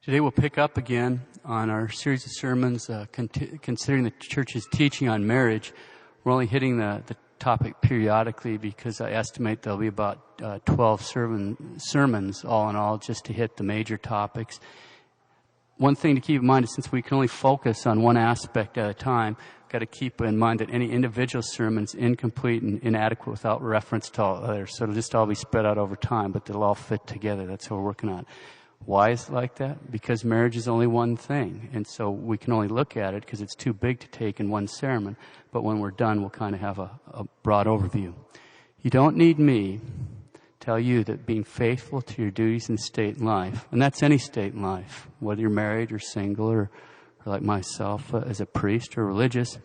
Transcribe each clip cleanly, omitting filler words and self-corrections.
Today we'll pick up again on our series of sermons considering the church's teaching on marriage. We're only hitting the topic periodically because I estimate there'll be about 12 sermons all in all just to hit the major topics. One thing to keep in mind is since we can only focus on one aspect at a time, we've got to keep in mind that any individual sermon is incomplete and inadequate without reference to all others. So it'll just all be spread out over time, but they'll all fit together. That's what we're working on. Why is it like that? Because marriage is only one thing. And so we can only look at it because it's too big to take in one sermon. But when we're done, we'll kind of have a broad overview. You don't need me to tell you that being faithful to your duties in state life, and that's any state in life, whether you're married or single or like myself as a priest or religious,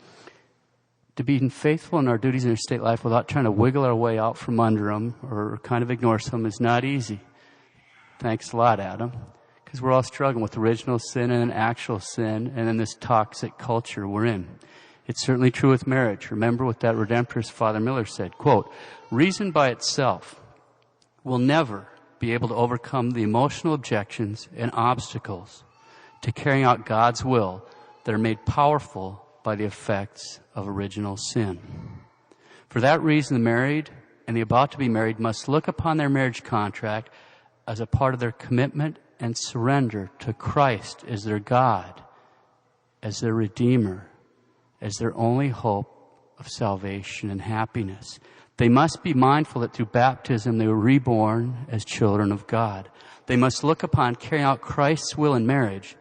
to be faithful in our duties in our state life without trying to wiggle our way out from under them or kind of ignore some is not easy. Thanks a lot, Adam. Because we're all struggling with original sin and actual sin and in this toxic culture we're in. It's certainly true with marriage. Remember what that Redemptorist Father Miller said, quote, "Reason by itself will never be able to overcome the emotional objections and obstacles to carrying out God's will that are made powerful by the effects of original sin. For that reason, the married and the about to be married must look upon their marriage contract as a part of their commitment and surrender to Christ as their God, as their Redeemer, as their only hope of salvation and happiness. They must be mindful that through baptism they were reborn as children of God. They must look upon carrying out Christ's will in marriage,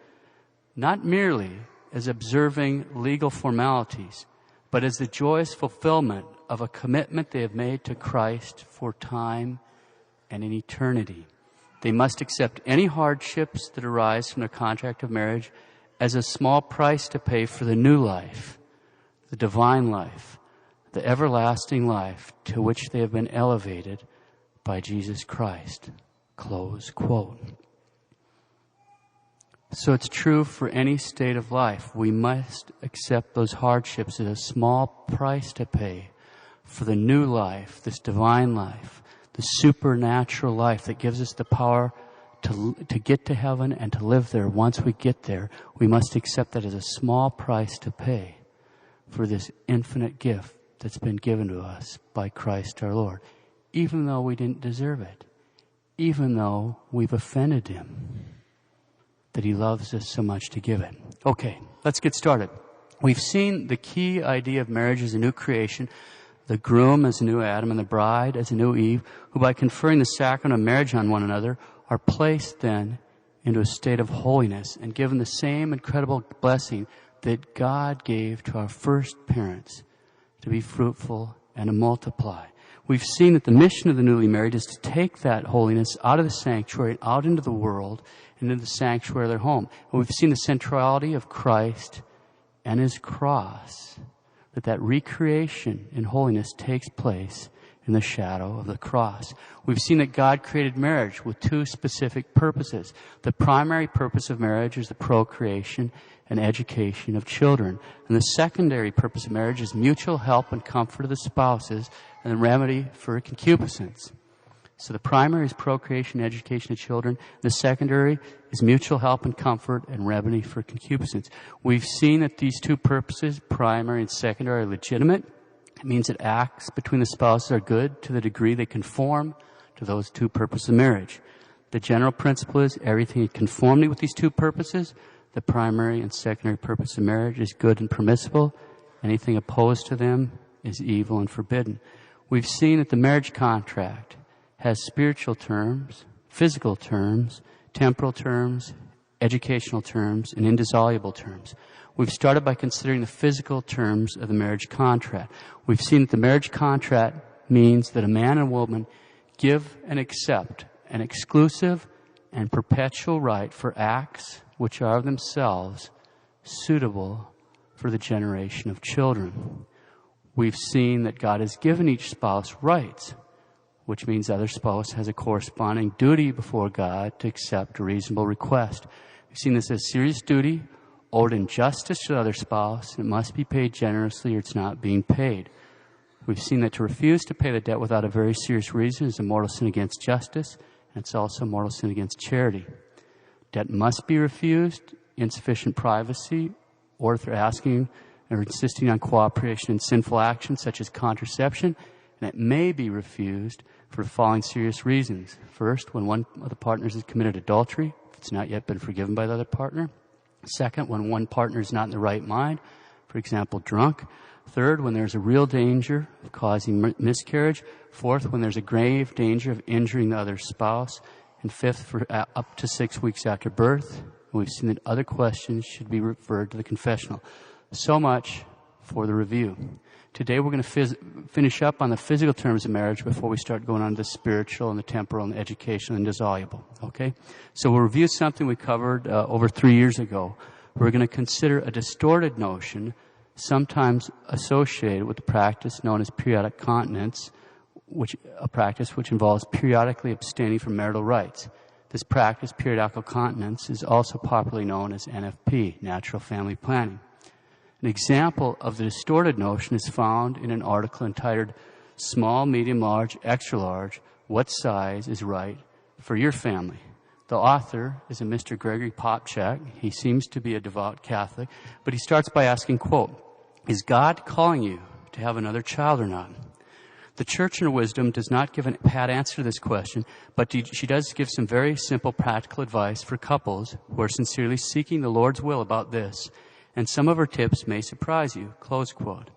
not merely as observing legal formalities, but as the joyous fulfillment of a commitment they have made to Christ for time and in eternity. They must accept any hardships that arise from their contract of marriage as a small price to pay for the new life, the divine life, the everlasting life to which they have been elevated by Jesus Christ." Close quote. So it's true for any state of life. We must accept those hardships as a small price to pay for the new life, this divine life, the supernatural life that gives us the power to get to heaven and to live there. Once we get there, we must accept that as a small price to pay for this infinite gift that's been given to us by Christ our Lord, even though we didn't deserve it, even though we've offended Him, that He loves us so much to give it. Okay, let's get started. We've seen the key idea of marriage as a new creation, the groom as a new Adam and the bride as a new Eve, who by conferring the sacrament of marriage on one another are placed then into a state of holiness and given the same incredible blessing that God gave to our first parents, to be fruitful and to multiply. We've seen that the mission of the newly married is to take that holiness out of the sanctuary, out into the world, and into the sanctuary of their home. And we've seen the centrality of Christ and His cross, that recreation in holiness takes place in the shadow of the cross. We've seen that God created marriage with two specific purposes. The primary purpose of marriage is the procreation and education of children. And the secondary purpose of marriage is mutual help and comfort of the spouses and the remedy for concupiscence. So the primary is procreation and education of children. The secondary is mutual help and comfort and remedy for concupiscence. We've seen that these two purposes, primary and secondary, are legitimate. It means that acts between the spouses are good to the degree they conform to those two purposes of marriage. The general principle is everything in conformity with these two purposes, the primary and secondary purpose of marriage, is good and permissible. Anything opposed to them is evil and forbidden. We've seen that the marriage contract has spiritual terms, physical terms, temporal terms, educational terms, and indissoluble terms. We've started by considering the physical terms of the marriage contract. We've seen that the marriage contract means that a man and a woman give and accept an exclusive and perpetual right for acts which are themselves suitable for the generation of children. We've seen that God has given each spouse rights, which means the other spouse has a corresponding duty before God to accept a reasonable request. We've seen this as a serious duty, owed in justice to the other spouse, and it must be paid generously or it's not being paid. We've seen that to refuse to pay the debt without a very serious reason is a mortal sin against justice, and it's also a mortal sin against charity. Debt must be refused, insufficient privacy, or if they're asking or insisting on cooperation in sinful actions such as contraception, and it may be refused for the following serious reasons. First, when one of the partners has committed adultery, if it's not yet been forgiven by the other partner. Second, when one partner is not in the right mind, for example, drunk. Third, when there's a real danger of causing miscarriage. Fourth, when there's a grave danger of injuring the other spouse. And fifth, for up to 6 weeks after birth. We've seen that other questions should be referred to the confessional. So much for the review. Today we're going to finish up on the physical terms of marriage before we start going on to the spiritual and the temporal and the educational and dissoluble. Okay? So we'll review something we covered over 3 years ago. We're going to consider a distorted notion, sometimes associated with the practice known as periodic continence, a practice which involves periodically abstaining from marital rights. This practice, periodical continence, is also popularly known as NFP, natural family planning. An example of the distorted notion is found in an article entitled Small, Medium, Large, Extra Large, What Size is Right for Your Family? The author is a Mr. Gregory Popchak. He seems to be a devout Catholic, but he starts by asking, quote, "Is God calling you to have another child or not?" The Church in her wisdom does not give a pat answer to this question, but she does give some very simple practical advice for couples who are sincerely seeking the Lord's will about this. And some of her tips may surprise you, close quote.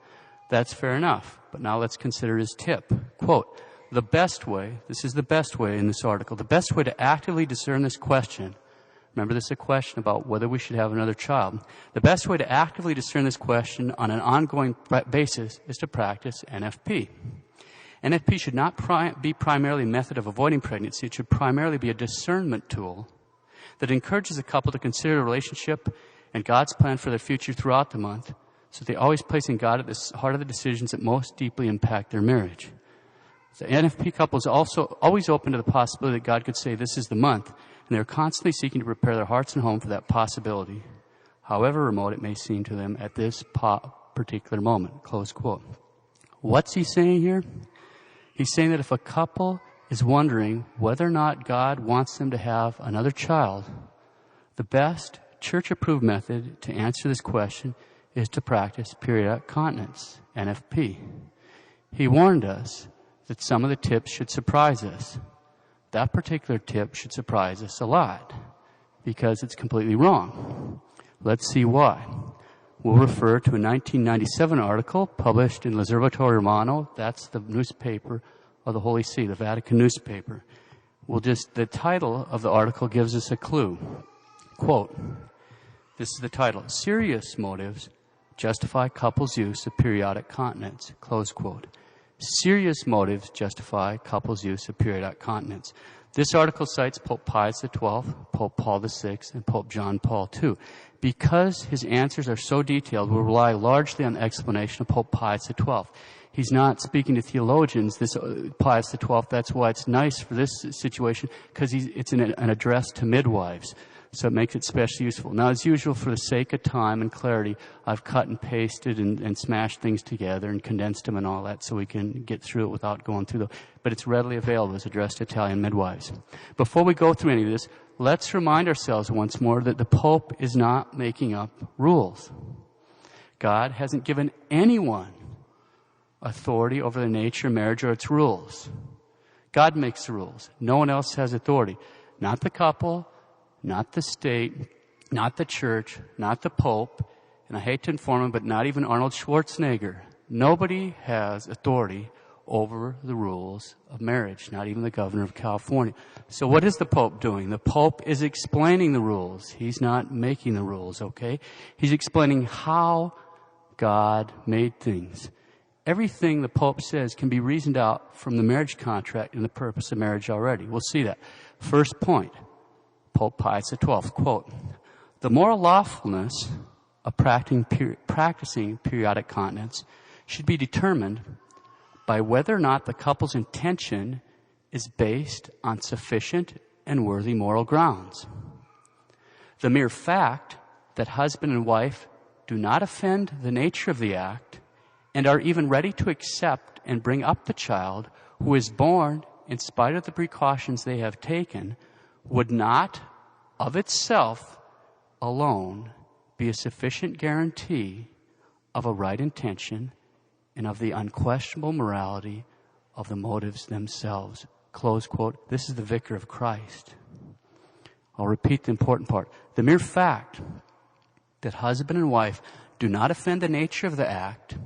That's fair enough, but now let's consider his tip. Quote, "The best way," this is the best way in this article, "the best way to actively discern this question," remember this is a question about whether we should have another child, "the best way to actively discern this question on an ongoing basis is to practice NFP. NFP should not be primarily a method of avoiding pregnancy. It should primarily be a discernment tool that encourages a couple to consider the relationship and God's plan for their future throughout the month, so they're always placing God at the heart of the decisions that most deeply impact their marriage. The NFP couple is also always open to the possibility that God could say, this is the month, and they're constantly seeking to prepare their hearts and home for that possibility, however remote it may seem to them at this particular moment," close quote. What's he saying here? He's saying that if a couple is wondering whether or not God wants them to have another child, the best church-approved method to answer this question is to practice periodic continence, NFP. He warned us that some of the tips should surprise us. That particular tip should surprise us a lot because it's completely wrong. Let's see why. We'll refer to a 1997 article published in L'Osservatore Romano. That's the newspaper of the Holy See, the Vatican newspaper. The title of the article gives us a clue. Quote, this is the title, "Serious motives justify couples' use of periodic continence," close quote. Serious motives justify couples' use of periodic continence. This article cites Pope Pius XII, Pope Paul VI, and Pope John Paul II. Because his answers are so detailed, we'll rely largely on the explanation of Pope Pius XII. He's not speaking to theologians, this Pius XII. That's why it's nice for this situation, because it's an address to midwives. So it makes it especially useful. Now, as usual, for the sake of time and clarity, I've cut and pasted and smashed things together and condensed them and all that so we can get through it without going through them. But it's readily available as addressed to Italian midwives. Before we go through any of this, let's remind ourselves once more that the Pope is not making up rules. God hasn't given anyone authority over the nature of marriage or its rules. God makes the rules. No one else has authority. Not the couple, not the state, not the church, not the Pope, and I hate to inform him, but not even Arnold Schwarzenegger. Nobody has authority over the rules of marriage, not even the governor of California. So what is the Pope doing? The Pope is explaining the rules. He's not making the rules, okay? He's explaining how God made things. Everything the Pope says can be reasoned out from the marriage contract and the purpose of marriage already. We'll see that. First point. Pope Pius XII, quote, "The moral lawfulness of practicing periodic continence should be determined by whether or not the couple's intention is based on sufficient and worthy moral grounds. The mere fact that husband and wife do not offend the nature of the act and are even ready to accept and bring up the child who is born in spite of the precautions they have taken would not of itself alone be a sufficient guarantee of a right intention and of the unquestionable morality of the motives themselves. Close quote. This is the Vicar of Christ. I'll repeat the important part. The mere fact that husband and wife do not offend the nature of the act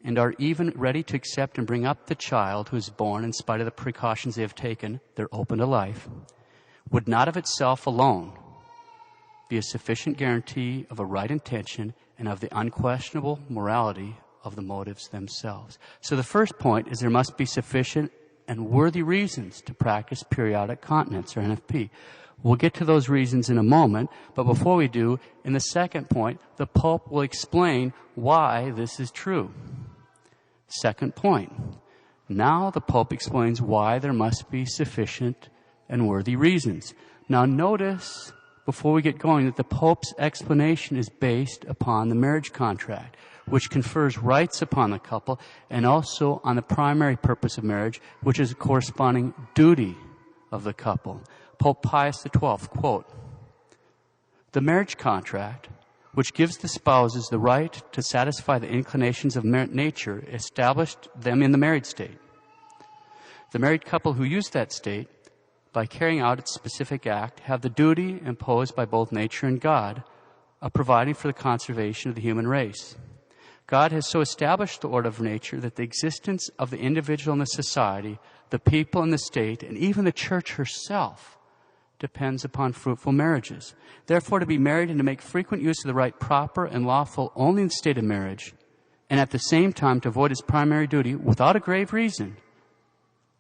and are even ready to accept and bring up the child who is born in spite of the precautions they have taken, they're open to life, would not of itself alone be a sufficient guarantee of a right intention and of the unquestionable morality of the motives themselves. So the first point is there must be sufficient and worthy reasons to practice periodic continence, or NFP. We'll get to those reasons in a moment, but before we do, in the second point, the Pope will explain why this is true. Second point. Now the Pope explains why there must be sufficient and worthy reasons. Now notice, before we get going, that the Pope's explanation is based upon the marriage contract, which confers rights upon the couple and also on the primary purpose of marriage, which is a corresponding duty of the couple. Pope Pius XII, quote, "The marriage contract, which gives the spouses the right to satisfy the inclinations of nature, established them in the married state. The married couple who use that state, by carrying out its specific act, have the duty imposed by both nature and God of providing for the conservation of the human race. God has so established the order of nature that the existence of the individual in the society, the people in the state, and even the church herself depends upon fruitful marriages. Therefore, to be married and to make frequent use of the right proper and lawful only in the state of marriage, and at the same time to avoid its primary duty without a grave reason,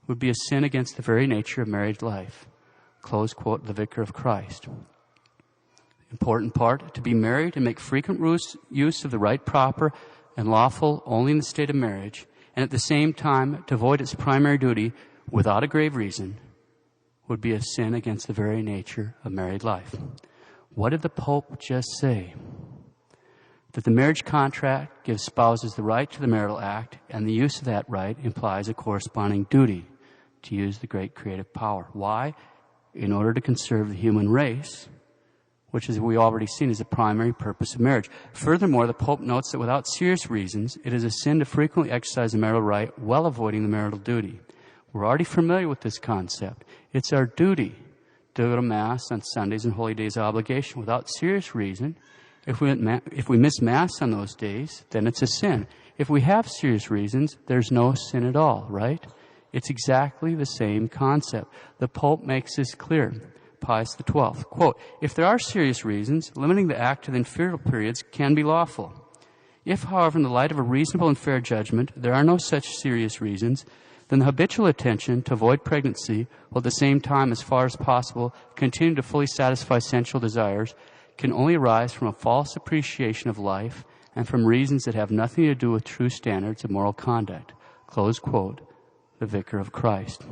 would be a sin against the very nature of married life." Close quote, the Vicar of Christ. Important part, to be married and make frequent use of the right proper and lawful only in the state of marriage, and at the same time to avoid its primary duty without a grave reason, would be a sin against the very nature of married life. What did the Pope just say? That the marriage contract gives spouses the right to the marital act, and the use of that right implies a corresponding duty to use the great creative power. Why? In order to conserve the human race, which, as we already seen, is the primary purpose of marriage. Furthermore, the Pope notes that without serious reasons, it is a sin to frequently exercise the marital right while avoiding the marital duty. We're already familiar with this concept. It's our duty to go to Mass on Sundays and holy days of obligation without serious reason. If we miss Mass on those days, then it's a sin. If we have serious reasons, there's no sin at all, right? It's exactly the same concept. The Pope makes this clear. Pius XII, quote, "If there are serious reasons, limiting the act to the inferior periods can be lawful. If, however, in the light of a reasonable and fair judgment, there are no such serious reasons, then the habitual attention to avoid pregnancy, while at the same time, as far as possible, continue to fully satisfy sensual desires, can only arise from a false appreciation of life and from reasons that have nothing to do with true standards of moral conduct." Close quote, the Vicar of Christ.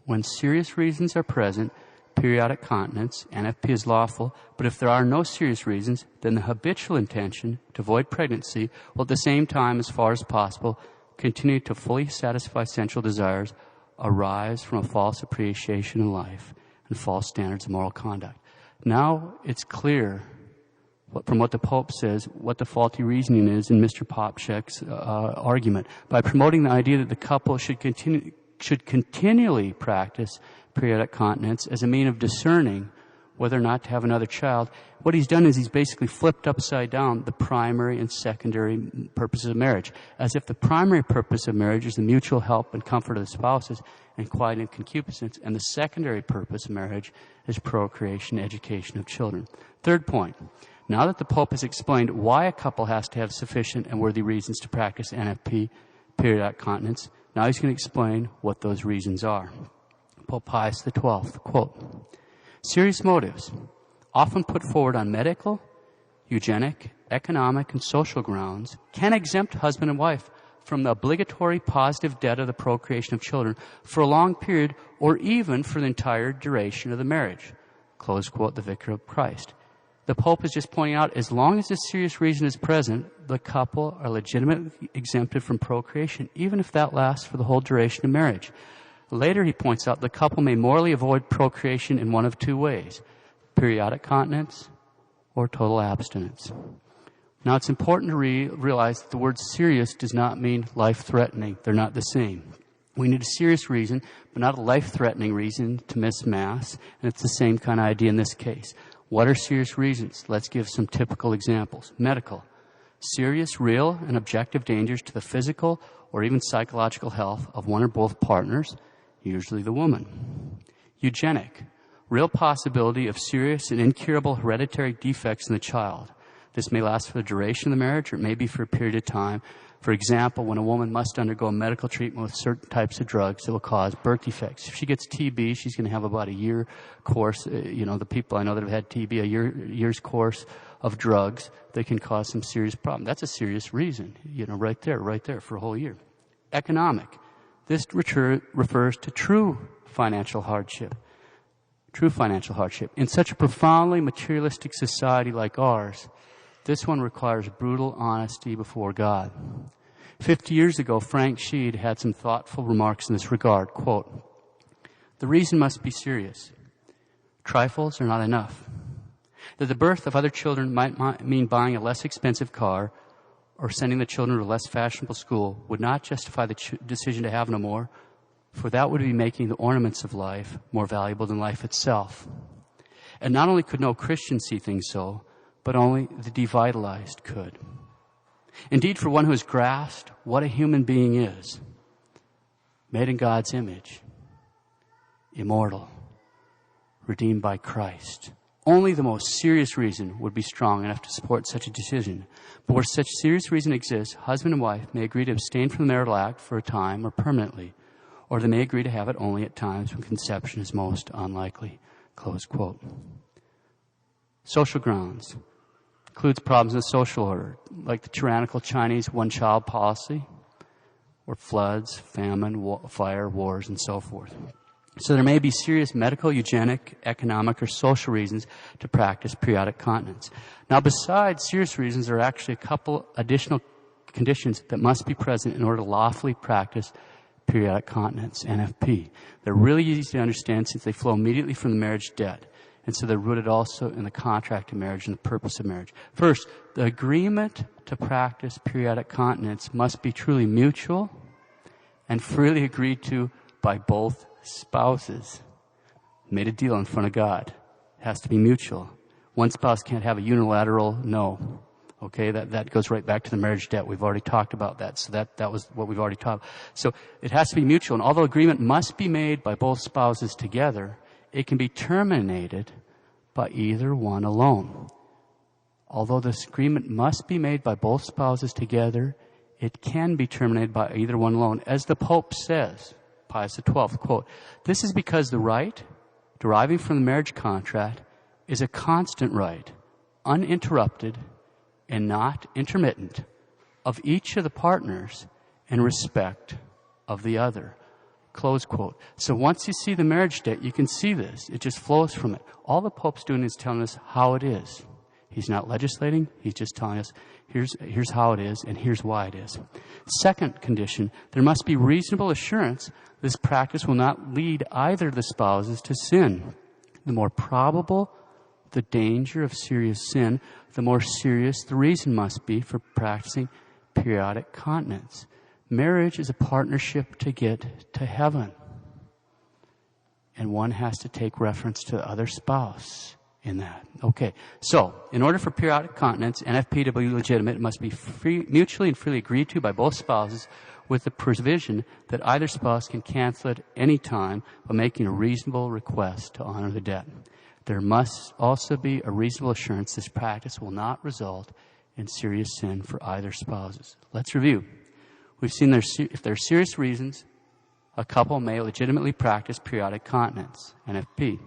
When serious reasons are present, periodic continence, NFP is lawful, but if there are no serious reasons, then the habitual intention to avoid pregnancy will at the same time, as far as possible, continue to fully satisfy sensual desires, arise from a false appreciation of life and false standards of moral conduct. Now it's clear from what the Pope says, what the faulty reasoning is in Mr. Popczak's argument. By promoting the idea that the couple should continually practice periodic continence as a mean of discerning whether or not to have another child, what he's done is he's basically flipped upside down the primary and secondary purposes of marriage, as if the primary purpose of marriage is the mutual help and comfort of the spouses and quiet and concupiscence, and the secondary purpose of marriage is procreation, education of children. Third point, now that the Pope has explained why a couple has to have sufficient and worthy reasons to practice NFP, periodic continence, now he's going to explain what those reasons are. Pope Pius XII, quote, "Serious motives, often put forward on medical, eugenic, economic, and social grounds, can exempt husband and wife from the obligatory positive debt of the procreation of children for a long period or even for the entire duration of the marriage." Close quote, the Vicar of Christ. The Pope is just pointing out, as long as a serious reason is present, the couple are legitimately exempted from procreation, even if that lasts for the whole duration of marriage. Later, he points out, the couple may morally avoid procreation in one of two ways. periodic continence or total abstinence. Now, it's important to realize that the word serious does not mean life-threatening. They're not the same. We need a serious reason, but not a life-threatening reason to miss Mass, and it's the same kind of idea in this case. What are serious reasons? Let's give some typical examples. Medical. Serious, real, and objective dangers to the physical or even psychological health of one or both partners, usually the woman. Eugenic. Real possibility of serious and incurable hereditary defects in the child. This may last for the duration of the marriage, or it may be for a period of time. For example, when a woman must undergo medical treatment with certain types of drugs that will cause birth defects. If she gets TB, she's going to have about a year course. The people I know that have had TB, a year's course of drugs that can cause some serious problem. That's a serious reason, right there for a whole year. Economic. This refers to true financial hardship. True financial hardship. In such a profoundly materialistic society like ours, this one requires brutal honesty before God. 50 years ago, Frank Sheed had some thoughtful remarks in this regard. Quote, "The reason must be serious. Trifles are not enough. That the birth of other children might mean buying a less expensive car or sending the children to a less fashionable school would not justify the decision to have no more, for that would be making the ornaments of life more valuable than life itself. And not only could no Christian see things so, but only the devitalized could. Indeed, for one who has grasped what a human being is, made in God's image, immortal, redeemed by Christ, only the most serious reason would be strong enough to support such a decision. But where such serious reason exists, husband and wife may agree to abstain from the marital act for a time or permanently, or they may agree to have it only at times when conception is most unlikely." Close quote. Social grounds. Includes problems in the social order, like the tyrannical Chinese one-child policy, or floods, famine, fire, wars, and so forth. So there may be serious medical, eugenic, economic, or social reasons to practice periodic continence. Now, besides serious reasons, there are actually a couple additional conditions that must be present in order to lawfully practice periodic continence, NFP. They're really easy to understand since they flow immediately from the marriage debt. And so they're rooted also in the contract of marriage and the purpose of marriage. First, the agreement to practice periodic continence must be truly mutual and freely agreed to by both spouses. Made a deal in front of God. It has to be mutual. One spouse can't have a unilateral no. Okay, that goes right back to the marriage debt. We've already talked about that. So that was what we've already talked about. So it has to be mutual. And although agreement must be made by both spouses together, it can be terminated by either one alone. Although this agreement must be made by both spouses together, it can be terminated by either one alone. As the Pope says, Pius XII, quote, "This is because the right deriving from the marriage contract is a constant right, uninterrupted and not intermittent, of each of the partners in respect of the other." Close quote. So once you see the marriage debt, you can see this. It just flows from it. All the Pope's doing is telling us how it is. He's not legislating. He's just telling us, here's how it is, and here's why it is. Second condition, there must be reasonable assurance this practice will not lead either of the spouses to sin. The more probable the danger of serious sin, the more serious the reason must be for practicing periodic continence. Marriage is a partnership to get to heaven. And one has to take reference to the other spouse in that. Okay, so in order for periodic continence, NFP to be legitimate, it must be mutually and freely agreed to by both spouses with the provision that either spouse can cancel at any time by making a reasonable request to honor the debt. There must also be a reasonable assurance this practice will not result in serious sin for either spouses. Let's review. We've seen if there are serious reasons, a couple may legitimately practice periodic continence, NFP.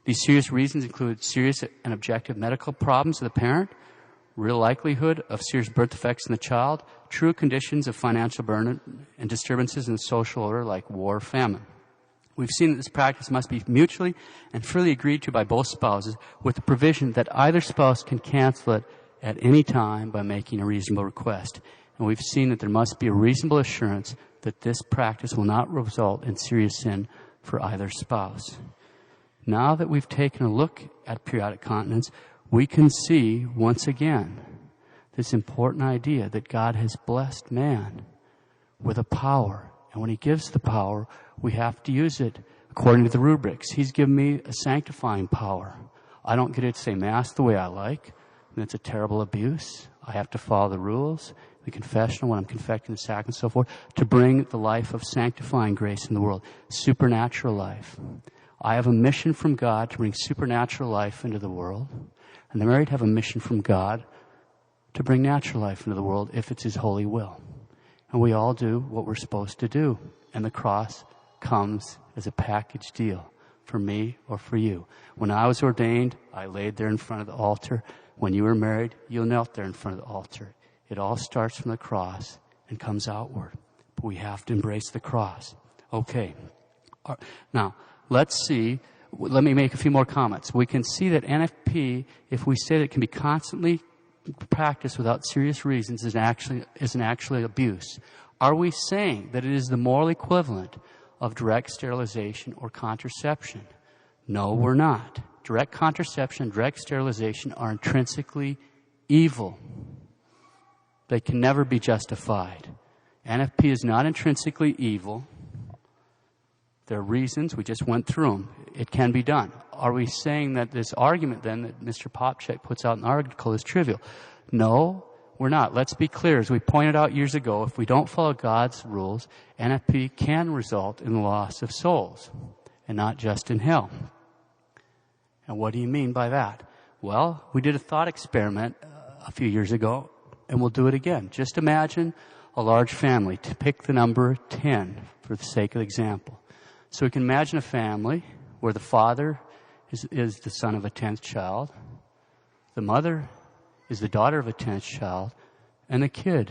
These serious reasons include serious and objective medical problems of the parent, real likelihood of serious birth defects in the child, true conditions of financial burden, and disturbances in the social order like war or famine. We've seen that this practice must be mutually and freely agreed to by both spouses with the provision that either spouse can cancel it at any time by making a reasonable request. And we've seen that there must be a reasonable assurance that this practice will not result in serious sin for either spouse. Now that we've taken a look at periodic continence, we can see once again this important idea that God has blessed man with a power. And when he gives the power, we have to use it according to the rubrics. He's given me a sanctifying power. I don't get to say Mass the way I like. And that's a terrible abuse. I have to follow the rules, the confessional, when I'm confecting the sacrament and so forth, to bring the life of sanctifying grace in the world, supernatural life. I have a mission from God to bring supernatural life into the world. And the married have a mission from God to bring natural life into the world if it's His holy will. And we all do what we're supposed to do. And the cross comes as a package deal for me or for you. When I was ordained, I laid there in front of the altar. When you were married, you knelt there in front of the altar. It all starts from the cross and comes outward. But we have to embrace the cross. Okay. Now, let's see. Let me make a few more comments. We can see that NFP, if we say that it can be constantly practiced without serious reasons, is actually abuse. Are we saying that it is the moral equivalent of direct sterilization or contraception? No, we're not. Direct contraception, direct sterilization are intrinsically evil. They can never be justified. NFP is not intrinsically evil. There are reasons, we just went through them. It can be done. Are we saying that this argument then that Mr. Popchak puts out in the article is trivial? No, we're not. Let's be clear. As we pointed out years ago, if we don't follow God's rules, NFP can result in the loss of souls, and not just in hell. And what do you mean by that? Well, we did a thought experiment a few years ago, and we'll do it again. Just imagine a large family. To pick the number 10 for the sake of example. So we can imagine a family where the father is the son of a 10th child, the mother is the daughter of a 10th child, and the kid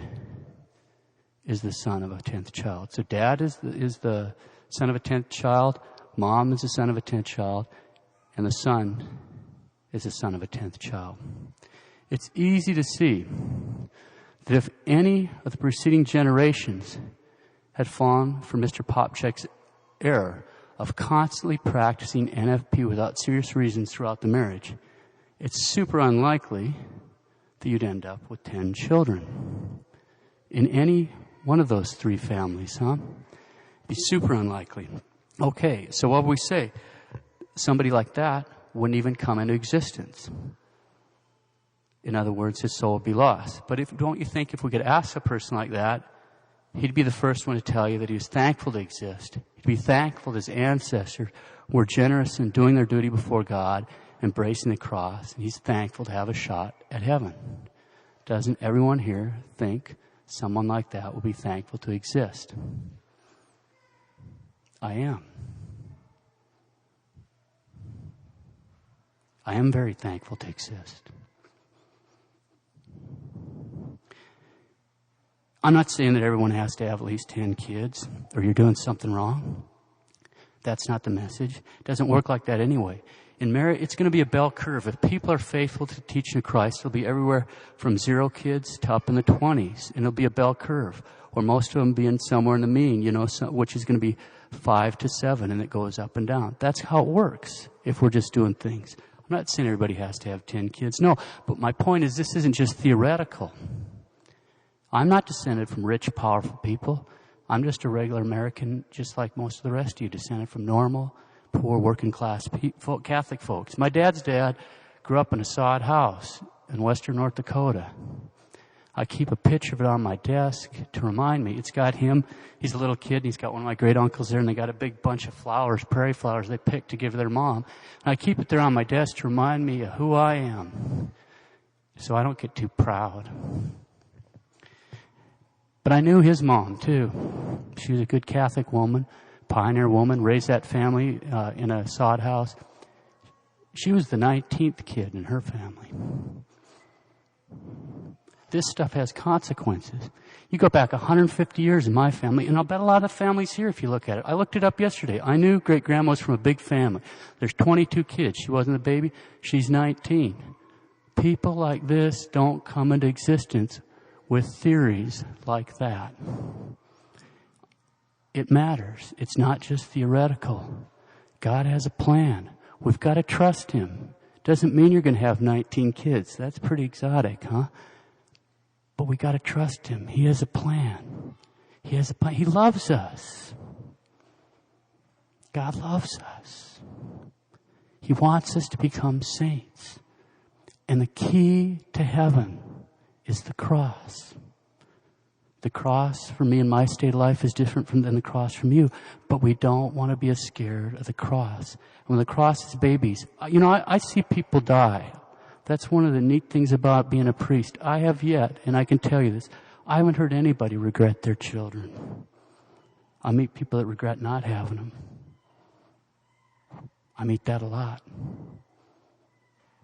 is the son of a 10th child. So dad is the son of a 10th child, mom is the son of a 10th child, and the son is the son of a 10th child. It's easy to see that if any of the preceding generations had fallen for Mr. Popchak's error of constantly practicing NFP without serious reasons throughout the marriage, it's super unlikely that you'd end up with 10 children in any one of those three families, huh? It'd be super unlikely. Okay, so what would we say? Somebody like that wouldn't even come into existence. In other words, his soul would be lost. But don't you think if we could ask a person like that, he'd be the first one to tell you that he was thankful to exist. He'd be thankful that his ancestors were generous in doing their duty before God, embracing the cross, and he's thankful to have a shot at heaven. Doesn't everyone here think someone like that will be thankful to exist? I am. I am very thankful to exist. I'm not saying that everyone has to have at least 10 kids or you're doing something wrong. That's not the message. It doesn't work like that anyway. In marriage, it's going to be a bell curve. If people are faithful to teaching Christ, it'll be everywhere from 0 kids to up in the 20s. And it'll be a bell curve, or most of them being somewhere in the mean, which is going to be 5 to 7, and it goes up and down. That's how it works if we're just doing things. I'm not saying everybody has to have 10 kids. No, but my point is this isn't just theoretical. I'm not descended from rich, powerful people. I'm just a regular American, just like most of the rest of you, descended from normal, poor, working-class Catholic folks. My dad's dad grew up in a sod house in western North Dakota. I keep a picture of it on my desk to remind me. It's got him. He's a little kid, and he's got one of my great-uncles there, and they got a big bunch of flowers, prairie flowers they picked to give to their mom. And I keep it there on my desk to remind me of who I am, so I don't get too proud. But I knew his mom, too. She was a good Catholic woman, pioneer woman, raised that family in a sod house. She was the 19th kid in her family. This stuff has consequences. You go back 150 years in my family, and I'll bet a lot of families here if you look at it. I looked it up yesterday. I knew great-grandma was from a big family. There's 22 kids. She wasn't a baby. She's 19. People like this don't come into existence with theories like that. It matters. It's not just theoretical. God has a plan. We've got to trust Him. Doesn't mean you're going to have 19 kids. That's pretty exotic, huh? But we got to trust Him. He has a plan. He has a plan. He loves us. God loves us. He wants us to become saints. And the key to heaven is the cross. The cross for me in my state of life is different than the cross from you. But we don't want to be as scared of the cross. When the cross is babies, I see people die. That's one of the neat things about being a priest. I have yet, and I can tell you this, I haven't heard anybody regret their children. I meet people that regret not having them. I meet that a lot.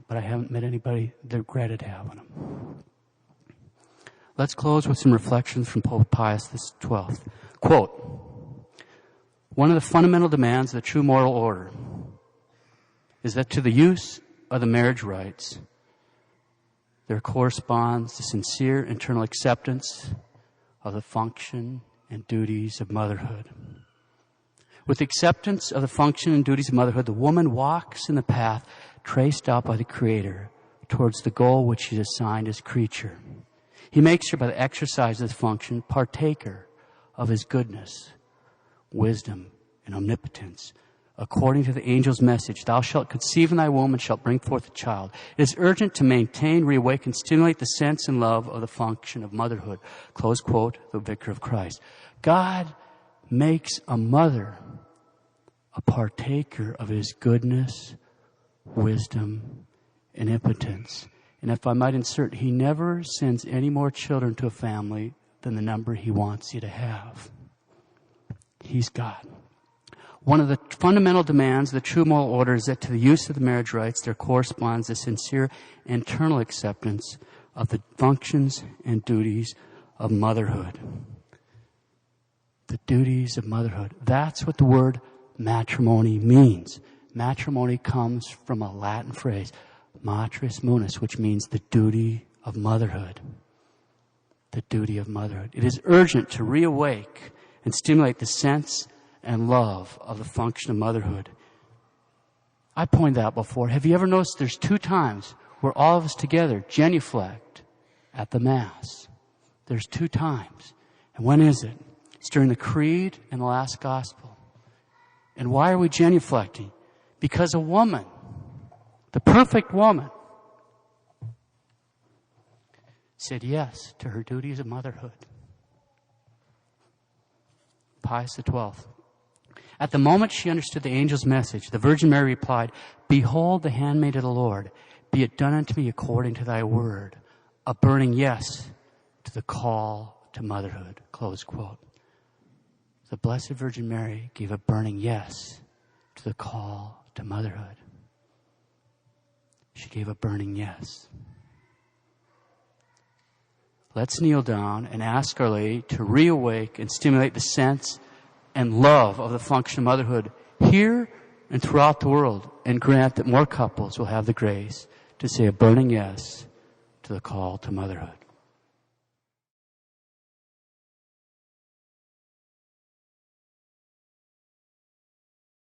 But I haven't met anybody that regretted having them. Let's close with some reflections from Pope Pius XII. Quote, one of the fundamental demands of the true moral order is that to the use of the marriage rites, there corresponds the sincere internal acceptance of the function and duties of motherhood. With the acceptance of the function and duties of motherhood, the woman walks in the path traced out by the Creator towards the goal which He assigned as creature. He makes her, by the exercise of this function, partaker of His goodness, wisdom, and omnipotence. According to the angel's message, thou shalt conceive in thy womb and shalt bring forth a child. It is urgent to maintain, reawaken, stimulate the sense and love of the function of motherhood. Close quote, the Vicar of Christ. God makes a mother a partaker of His goodness, wisdom, and impotence. And if I might insert, He never sends any more children to a family than the number He wants you to have. He's God. One of the fundamental demands of the true moral order is that to the use of the marriage rites there corresponds a sincere internal acceptance of the functions and duties of motherhood. The duties of motherhood. That's what the word matrimony means. Matrimony comes from a Latin phrase, matris munus, which means the duty of motherhood. The duty of motherhood. It is urgent to reawake and stimulate the sense and love of the function of motherhood. I pointed out before. Have you ever noticed there's 2 times where all of us together genuflect at the Mass? There's 2 times. And when is it? It's during the Creed and the last Gospel. And why are we genuflecting? Because a woman, the perfect woman, said yes to her duties of motherhood. Pius XII. At the moment she understood the angel's message, the Virgin Mary replied, behold the handmaid of the Lord, be it done unto me according to thy word. A burning yes to the call to motherhood. Close quote. The Blessed Virgin Mary gave a burning yes to the call to motherhood. She gave a burning yes. Let's kneel down and ask Our Lady to reawake and stimulate the sense and love of the function of motherhood here and throughout the world, and grant that more couples will have the grace to say a burning yes to the call to motherhood.